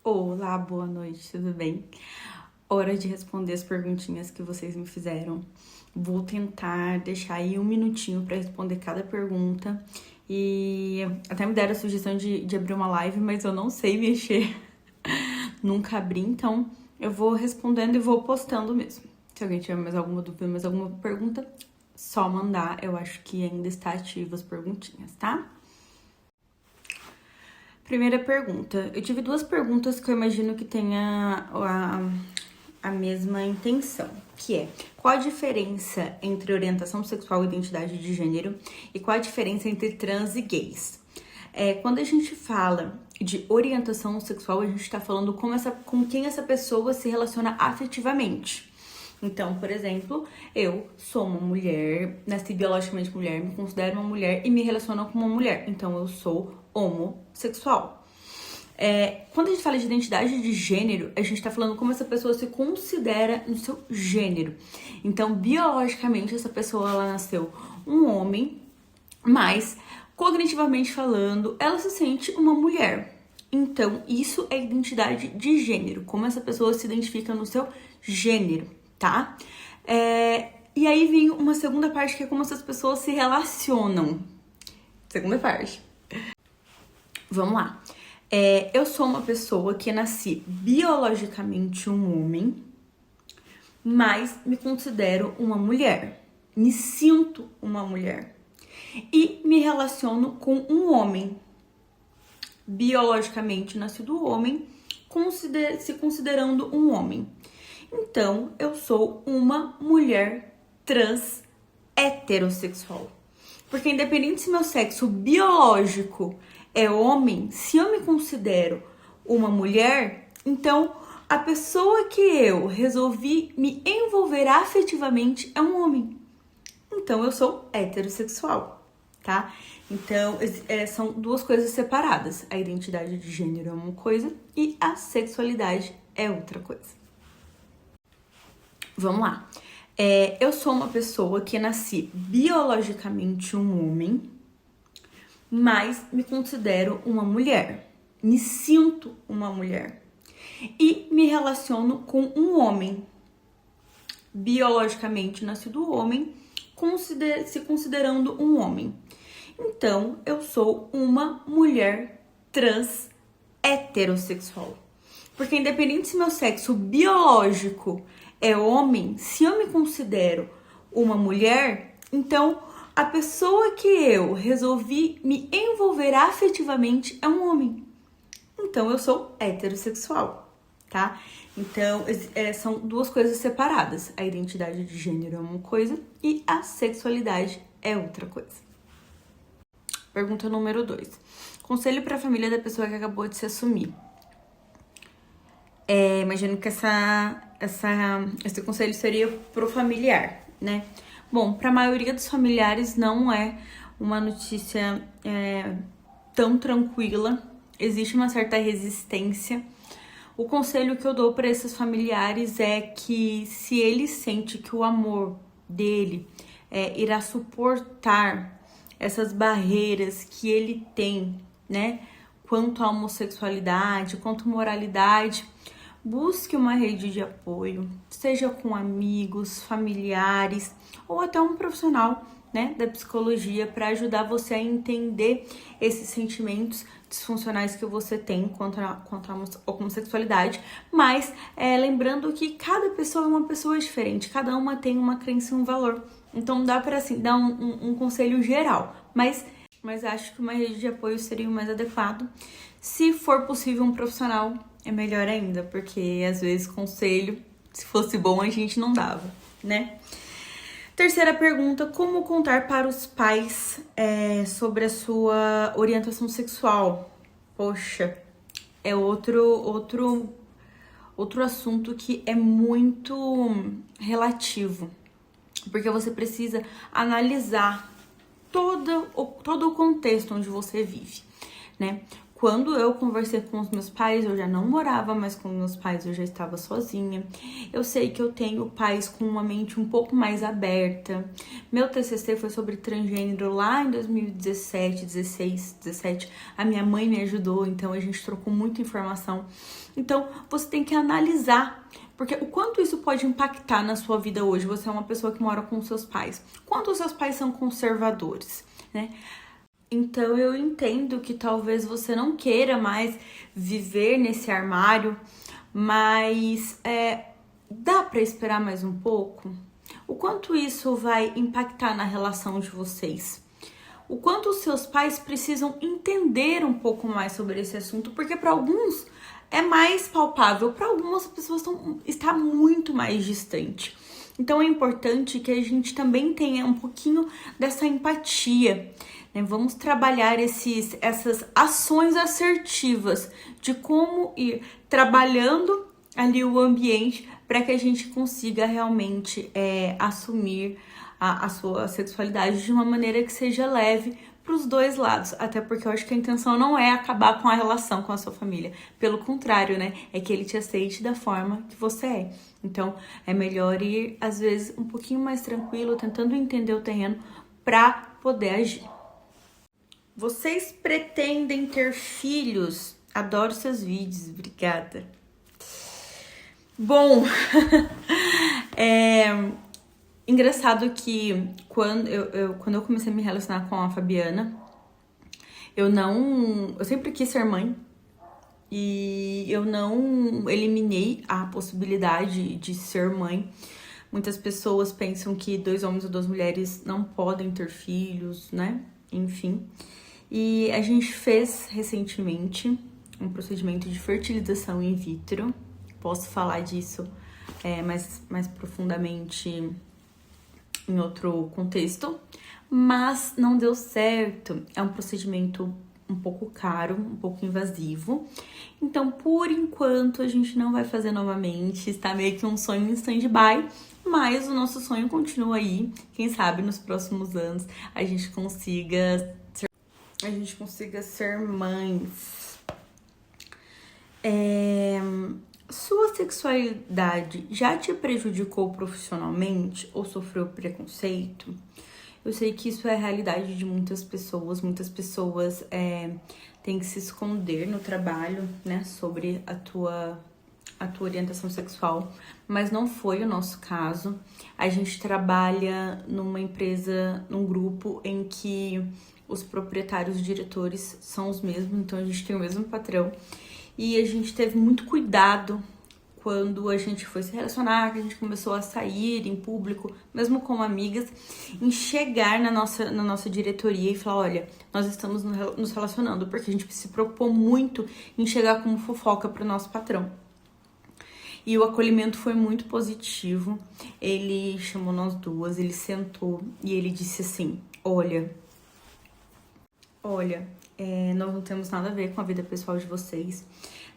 Olá, boa noite, tudo bem? Hora de responder as perguntinhas que vocês me fizeram. Vou tentar deixar aí um minutinho para responder cada pergunta. E até me deram a sugestão de abrir uma live, mas eu não sei mexer. Nunca abri, então eu vou respondendo e vou postando mesmo. Se alguém tiver mais alguma dúvida, mais alguma pergunta, só mandar. Eu acho que ainda está ativa as perguntinhas, tá? Primeira pergunta. Eu tive duas perguntas que eu imagino que tenha a mesma intenção, que é: qual a diferença entre orientação sexual e identidade de gênero e qual a diferença entre trans e gays? Quando a gente fala de orientação sexual, a gente está falando com quem essa pessoa se relaciona afetivamente. Então, por exemplo, eu sou uma mulher, nasci biologicamente mulher, me considero uma mulher e me relaciono com uma mulher. Então, eu sou homossexual. Quando a gente fala de identidade de gênero, a gente tá falando como essa pessoa se considera no seu gênero. Então, biologicamente, essa pessoa, ela nasceu um homem, mas, cognitivamente falando, ela se sente uma mulher. Então, isso é identidade de gênero, como essa pessoa se identifica no seu gênero, tá? E aí vem uma segunda parte, que é como essas pessoas se relacionam. Segunda parte. Vamos lá. Eu sou uma pessoa que nasci biologicamente um homem, mas me considero uma mulher. Me sinto uma mulher. E me relaciono com um homem. Biologicamente nascido homem, se considerando um homem. Então, eu sou uma mulher trans heterossexual. Porque independente se meu sexo biológico é homem, se eu me considero uma mulher, então a pessoa que eu resolvi me envolver afetivamente é um homem. Então eu sou heterossexual, tá? Então são duas coisas separadas. A identidade de gênero é uma coisa e a sexualidade é outra coisa. Vamos lá. Eu sou uma pessoa que nasci biologicamente um homem, mas me considero uma mulher. Me sinto uma mulher. E me relaciono com um homem. Biologicamente nascido homem, se considerando um homem. Então, eu sou uma mulher trans heterossexual. Porque independente se meu sexo biológico é homem, se eu me considero uma mulher, então a pessoa que eu resolvi me envolver afetivamente é um homem. Então eu sou heterossexual, tá? Então são duas coisas separadas. A identidade de gênero é uma coisa e a sexualidade é outra coisa. Pergunta número 2. Conselho para a família da pessoa que acabou de se assumir. Imagino que esse conselho seria pro familiar, né? Bom, para a maioria dos familiares não é uma notícia tão tranquila, existe uma certa resistência. O conselho que eu dou para esses familiares é que, se ele sente que o amor dele irá suportar essas barreiras que ele tem, né, quanto à homossexualidade, quanto à moralidade, busque uma rede de apoio, seja com amigos, familiares ou até um profissional, né, da psicologia, para ajudar você a entender esses sentimentos disfuncionais que você tem contra a homossexualidade, mas lembrando que cada pessoa é uma pessoa diferente, cada uma tem uma crença e um valor, então dá para assim, dar um conselho geral, mas acho que uma rede de apoio seria o mais adequado. Se for possível um profissional, é melhor ainda, porque às vezes conselho, se fosse bom, a gente não dava, né? Terceira pergunta: como contar para os pais sobre a sua orientação sexual? Poxa, é outro assunto que é muito relativo, porque você precisa analisar todo o contexto onde você vive, né? Quando eu conversei com os meus pais, eu já não morava mais com meus pais, eu já estava sozinha. Eu sei que eu tenho pais com uma mente um pouco mais aberta. Meu TCC foi sobre transgênero lá em 2017, 16, 17. A minha mãe me ajudou, então a gente trocou muita informação. Então, você tem que analisar, porque o quanto isso pode impactar na sua vida hoje. Você é uma pessoa que mora com seus pais. Quanto os seus pais são conservadores, né? Então eu entendo que talvez você não queira mais viver nesse armário, mas dá para esperar mais um pouco? O quanto isso vai impactar na relação de vocês? O quanto os seus pais precisam entender um pouco mais sobre esse assunto, porque para alguns é mais palpável, para algumas pessoas está muito mais distante. Então é importante que a gente também tenha um pouquinho dessa empatia, né? Vamos trabalhar essas ações assertivas de como ir trabalhando ali o ambiente para que a gente consiga realmente assumir a sua sexualidade de uma maneira que seja leve para os dois lados, até porque eu acho que a intenção não é acabar com a relação com a sua família, pelo contrário, né, é que ele te aceite da forma que você é. Então, é melhor ir, às vezes, um pouquinho mais tranquilo, tentando entender o terreno para poder agir. Vocês pretendem ter filhos? Adoro seus vídeos, obrigada. Bom, engraçado que quando eu comecei a me relacionar com a Fabiana, eu sempre quis ser mãe e eu não eliminei a possibilidade de ser mãe. Muitas pessoas pensam que 2 homens ou 2 mulheres não podem ter filhos, né? Enfim. E a gente fez recentemente um procedimento de fertilização in vitro. Posso falar disso mais profundamente em outro contexto, mas não deu certo. É um procedimento um pouco caro, um pouco invasivo. Então, por enquanto, a gente não vai fazer novamente. Está meio que um sonho em stand-by, mas o nosso sonho continua aí. Quem sabe nos próximos anos a gente consiga ser mães. Sua sexualidade já te prejudicou profissionalmente ou sofreu preconceito? Eu sei que isso é a realidade de muitas pessoas. Muitas pessoas têm que se esconder no trabalho, né, sobre a tua orientação sexual, mas não foi o nosso caso. A gente trabalha numa empresa, num grupo em que os proprietários e diretores são os mesmos, então a gente tem o mesmo patrão. E a gente teve muito cuidado quando a gente foi se relacionar, que a gente começou a sair em público, mesmo como amigas, em chegar na nossa diretoria e falar, olha, nós estamos nos relacionando, porque a gente se preocupou muito em chegar como fofoca para o nosso patrão. E o acolhimento foi muito positivo. Ele chamou nós duas, ele sentou e ele disse assim, olha, nós não temos nada a ver com a vida pessoal de vocês.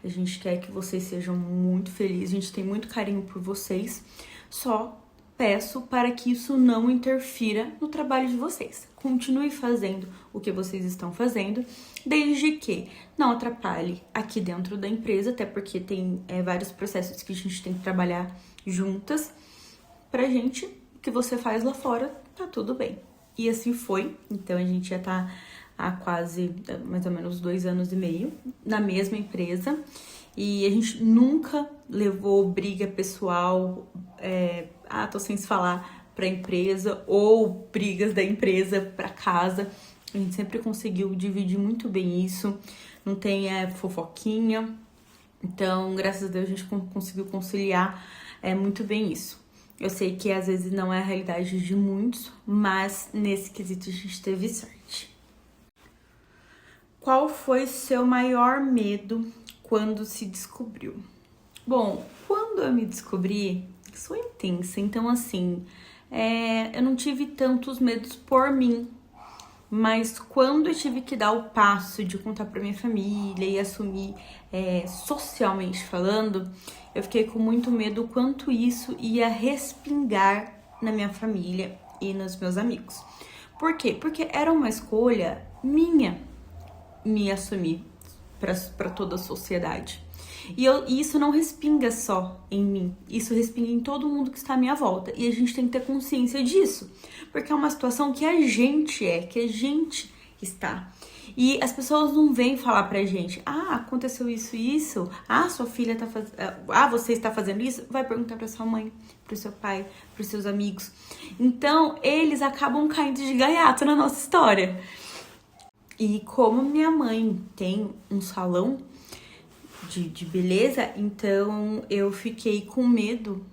A gente quer que vocês sejam muito felizes, a gente tem muito carinho por vocês. Só peço para que isso não interfira no trabalho de vocês. Continue fazendo o que vocês estão fazendo, desde que não atrapalhe aqui dentro da empresa, até porque tem vários processos que a gente tem que trabalhar juntas. Pra gente, o que você faz lá fora, tá tudo bem. E assim foi, então a gente já tá há quase mais ou menos 2 anos e meio na mesma empresa e a gente nunca levou briga pessoal, tô sem se falar, pra empresa ou brigas da empresa pra casa. A gente sempre conseguiu dividir muito bem isso, não tem fofoquinha, então graças a Deus a gente conseguiu conciliar muito bem isso. Eu sei que às vezes não é a realidade de muitos, mas nesse quesito a gente teve sorte. Qual foi seu maior medo quando se descobriu? Bom, quando eu me descobri, sou intensa, então assim, eu não tive tantos medos por mim, mas quando eu tive que dar o passo de contar pra minha família e assumir socialmente falando, eu fiquei com muito medo quanto isso ia respingar na minha família e nos meus amigos. Por quê? Porque era uma escolha minha me assumir para toda a sociedade. E isso não respinga só em mim, isso respinga em todo mundo que está à minha volta. E a gente tem que ter consciência disso, porque é uma situação que a gente está. E as pessoas não vêm falar pra gente, aconteceu isso e isso, sua filha tá fazendo, você está fazendo isso, vai perguntar pra sua mãe, pro seu pai, pros seus amigos. Então, eles acabam caindo de gaiato na nossa história. E como minha mãe tem um salão de beleza, então eu fiquei com medo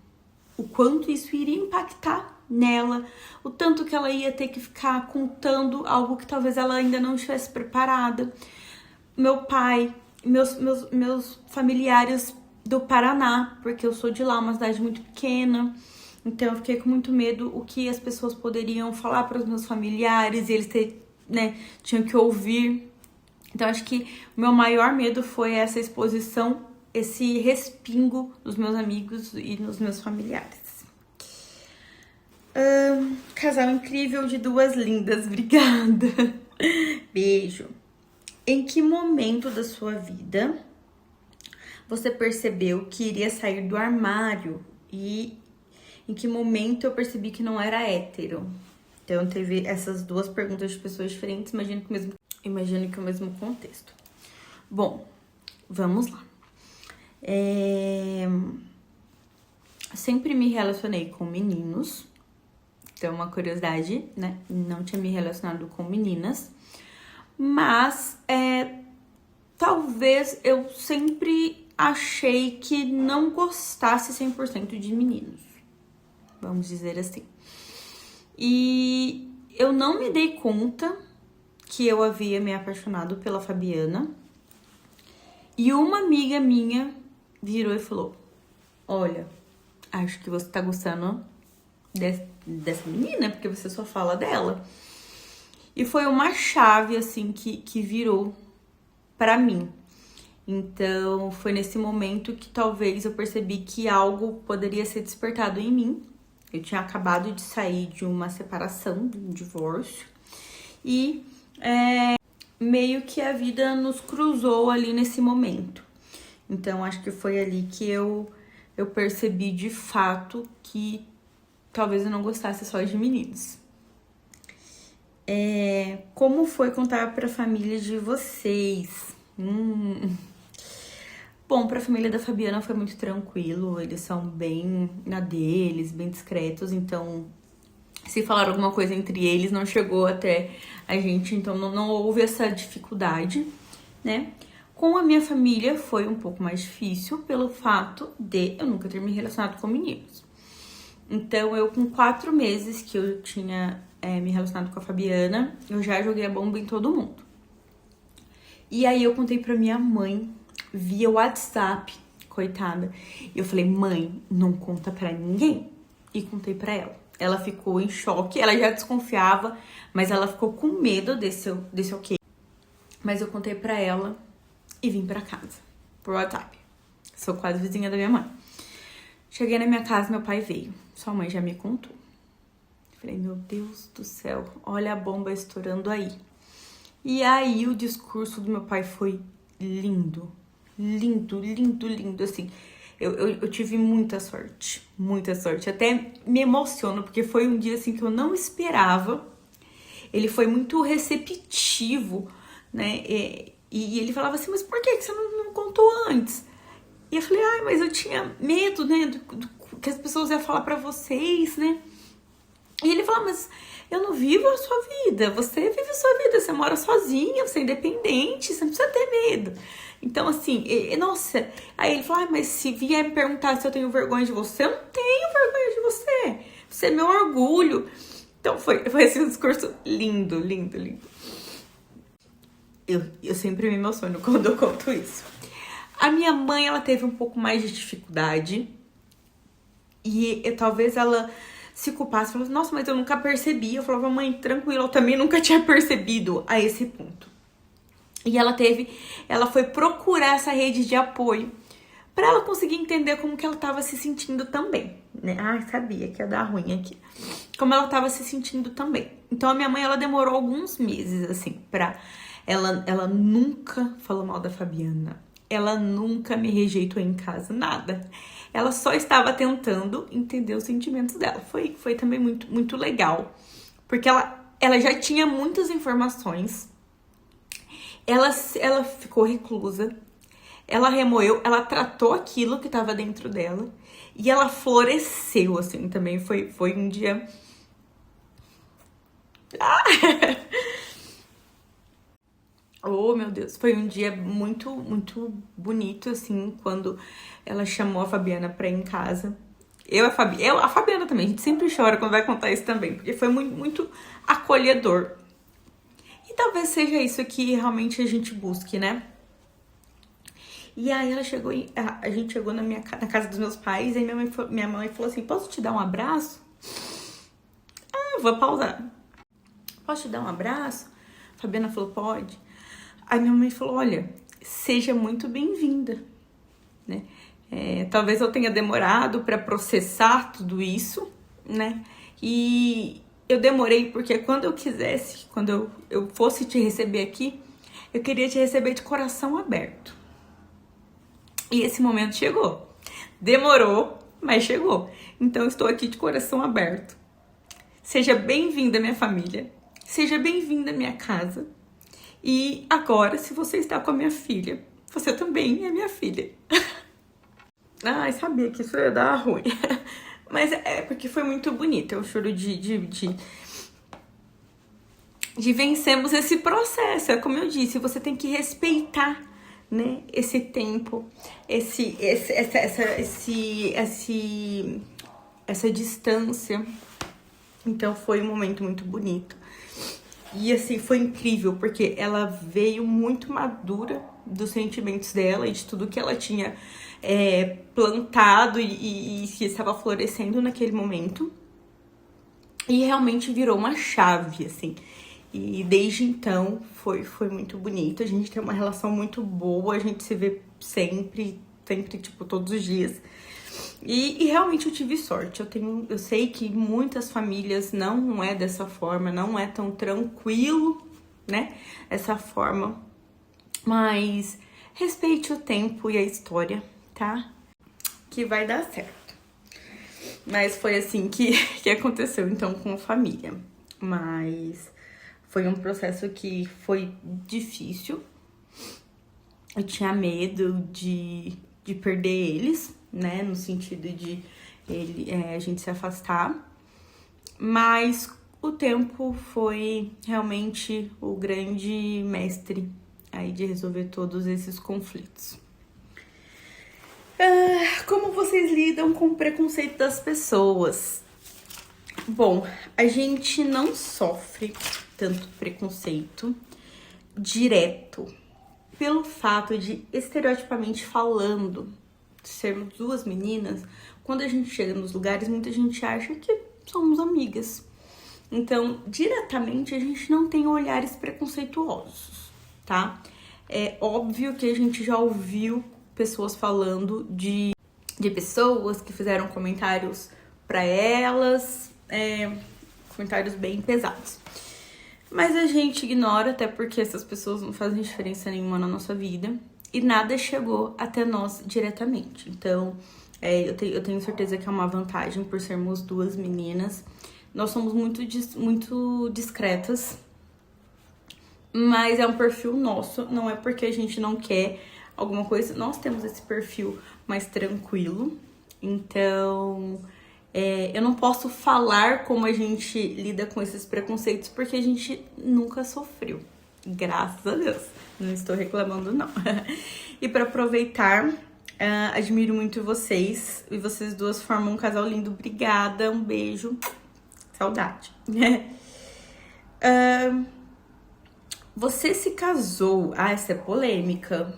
o quanto isso iria impactar nela, o tanto que ela ia ter que ficar contando algo que talvez ela ainda não estivesse preparada. Meu pai, meus familiares do Paraná, porque eu sou de lá, uma cidade muito pequena, então eu fiquei com muito medo o que as pessoas poderiam falar para os meus familiares, e eles tinham que ouvir. Então, acho que o meu maior medo foi essa exposição, esse respingo dos meus amigos e dos meus familiares. Casal incrível de duas lindas, obrigada. Beijo. Em que momento da sua vida você percebeu que iria sair do armário? E em que momento eu percebi que não era hétero? Então, teve essas duas perguntas de pessoas diferentes, imagino que o mesmo contexto. Bom, vamos lá. Sempre me relacionei com meninos. Então, uma curiosidade, né? Não tinha me relacionado com meninas. Mas, talvez eu sempre achei que não gostasse 100% de meninos. Vamos dizer assim. E eu não me dei conta que eu havia me apaixonado pela Fabiana. E uma amiga minha virou e falou: olha, acho que você tá gostando dessa menina, porque você só fala dela. E foi uma chave, assim, que virou pra mim. Então, foi nesse momento que talvez eu percebi que algo poderia ser despertado em mim. Eu tinha acabado de sair de uma separação, de um divórcio. E meio que a vida nos cruzou ali nesse momento. Então, acho que foi ali que eu percebi de fato que talvez eu não gostasse só de meninos. Como foi contar pra família de vocês? Bom, pra família da Fabiana foi muito tranquilo. Eles são bem na deles, bem discretos. Então, se falar alguma coisa entre eles, não chegou até a gente. Então, não houve essa dificuldade, né? Com a minha família foi um pouco mais difícil pelo fato de eu nunca ter me relacionado com meninos. Então, eu com 4 meses que eu tinha me relacionado com a Fabiana, eu já joguei a bomba em todo mundo. E aí, eu contei pra minha mãe via WhatsApp, coitada. E eu falei: mãe, não conta pra ninguém. E contei pra ela. Ela ficou em choque, ela já desconfiava, mas ela ficou com medo desse ok. Mas eu contei pra ela e vim pra casa, por WhatsApp. Sou quase vizinha da minha mãe. Cheguei na minha casa, meu pai veio. Sua mãe já me contou. Falei: meu Deus do céu, olha a bomba estourando aí. E aí o discurso do meu pai foi lindo. Lindo, lindo, lindo, assim. Eu tive muita sorte, muita sorte. Até me emociono, porque foi um dia, assim, que eu não esperava. Ele foi muito receptivo, né? E ele falava assim: mas por que você não contou antes? E eu falei: mas eu tinha medo, né? Do que as pessoas iam falar pra vocês, né? E ele falou: mas eu não vivo a sua vida. Você vive a sua vida, você mora sozinha, você é independente, você não precisa ter medo. Então, assim, nossa. Aí ele falou: mas se vier me perguntar se eu tenho vergonha de você, eu não tenho vergonha de você. Você é meu orgulho. Então, foi esse um discurso lindo, lindo, lindo. Eu sempre me emociono quando eu conto isso. A minha mãe, ela teve um pouco mais de dificuldade. E talvez ela se culpasse, falou: nossa, mas eu nunca percebi. Eu falava: mãe, tranquilo, eu também nunca tinha percebido a esse ponto. E ela foi procurar essa rede de apoio pra ela conseguir entender como que ela tava se sentindo também, né? Sabia que ia dar ruim aqui. Como ela tava se sentindo também. Então, a minha mãe, ela demorou alguns meses, assim, pra Ela nunca falou mal da Fabiana. Ela nunca me rejeitou em casa, nada. Ela só estava tentando entender os sentimentos dela. Foi também muito, muito legal. Porque ela já tinha muitas informações. Ela ficou reclusa. Ela remoeu, ela tratou aquilo que estava dentro dela. E ela floresceu, assim, também. Foi um dia... Oh, meu Deus, foi um dia muito, muito bonito, assim, quando ela chamou a Fabiana pra ir em casa. A Fabiana também, a gente sempre chora quando vai contar isso também, porque foi muito, muito acolhedor. E talvez seja isso que realmente a gente busque, né? E aí ela chegou, a gente chegou na casa dos meus pais, e minha mãe falou assim, posso te dar um abraço? Ah, vou pausar. Posso te dar um abraço? A Fabiana falou, pode. Aí minha mãe falou, olha, seja muito bem-vinda, né? Talvez eu tenha demorado para processar tudo isso, né? E eu demorei porque quando eu quisesse, quando eu fosse te receber aqui, eu queria te receber de coração aberto. E esse momento chegou. Demorou, mas chegou. Então eu estou aqui de coração aberto. Seja bem-vinda, minha família. Seja bem-vinda à minha casa. E agora, se você está com a minha filha, você também é minha filha. Ai, sabia que isso ia dar ruim. Mas é porque foi muito bonito. É o choro de vencermos esse processo. É como eu disse, você tem que respeitar, né, esse tempo, essa distância. Então foi um momento muito bonito. E assim, foi incrível, porque ela veio muito madura dos sentimentos dela e de tudo que ela tinha plantado e que estava florescendo naquele momento. E realmente virou uma chave, assim. E desde então foi muito bonito. A gente tem uma relação muito boa, a gente se vê sempre, tipo, todos os dias. E realmente eu tive sorte. Eu sei que muitas famílias não é dessa forma, não é tão tranquilo, né? Essa forma. Mas respeite o tempo e a história, tá? Que vai dar certo. Mas foi assim que aconteceu, então, com a família. Mas foi um processo que foi difícil. Eu tinha medo de perder eles, né? No sentido de a gente se afastar. Mas o tempo foi realmente o grande mestre aí de resolver todos esses conflitos. Como vocês lidam com o preconceito das pessoas? Bom, a gente não sofre tanto preconceito direto pelo fato de, estereotipamente falando, sermos duas meninas. Quando a gente chega nos lugares, muita gente acha que somos amigas. Então, diretamente, a gente não tem olhares preconceituosos, tá? É óbvio que a gente já ouviu pessoas falando de pessoas que fizeram comentários pra elas, comentários bem pesados. Mas a gente ignora, até porque essas pessoas não fazem diferença nenhuma na nossa vida. E nada chegou até nós diretamente. Então, eu tenho certeza que é uma vantagem por sermos duas meninas. Nós somos muito discretas, mas é um perfil nosso. Não é porque a gente não quer alguma coisa. Nós temos esse perfil mais tranquilo. Então, eu não posso falar como a gente lida com esses preconceitos, porque a gente nunca sofreu. Graças a Deus. Não estou reclamando, não. E para aproveitar, admiro muito vocês. E vocês duas formam um casal lindo. Obrigada, um beijo. Saudade. Você se casou... Ah, essa é polêmica.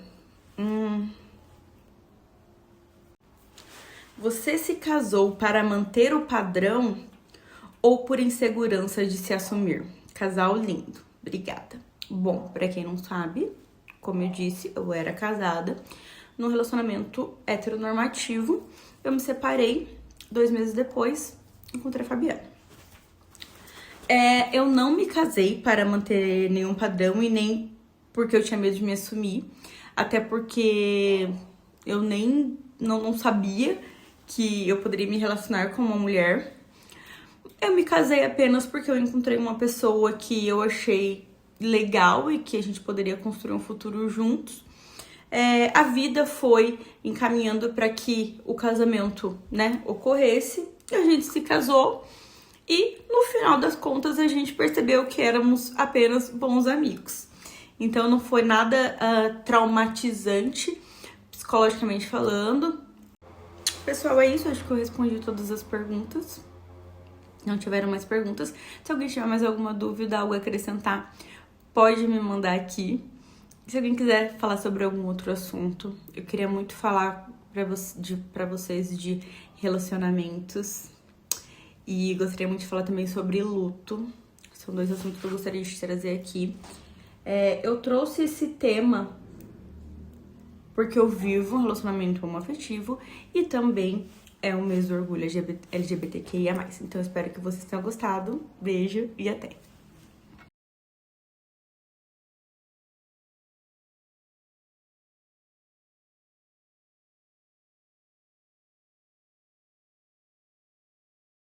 Você se casou para manter o padrão ou por insegurança de se assumir? Casal lindo. Obrigada. Bom, pra quem não sabe, como eu disse, eu era casada num relacionamento heteronormativo. Eu me separei, 2 meses depois, encontrei a Fabiana. Eu não me casei para manter nenhum padrão e nem porque eu tinha medo de me assumir, até porque eu não sabia que eu poderia me relacionar com uma mulher. Eu me casei apenas porque eu encontrei uma pessoa que eu achei legal e que a gente poderia construir um futuro juntos. A vida foi encaminhando para que o casamento, né, ocorresse. A gente se casou e no final das contas a gente percebeu que éramos apenas bons amigos. Então não foi nada traumatizante, psicologicamente falando. Pessoal, é isso. Acho que eu respondi todas as perguntas. Não tiveram mais perguntas. Se alguém tiver mais alguma dúvida, algo a acrescentar, pode me mandar aqui. Se alguém quiser falar sobre algum outro assunto, eu queria muito falar pra vocês de relacionamentos. E gostaria muito de falar também sobre luto. São dois assuntos que eu gostaria de trazer aqui. Eu trouxe esse tema porque eu vivo um relacionamento homoafetivo e também é o mês do orgulho LGBTQIA+. Então eu espero que vocês tenham gostado. Beijo e até!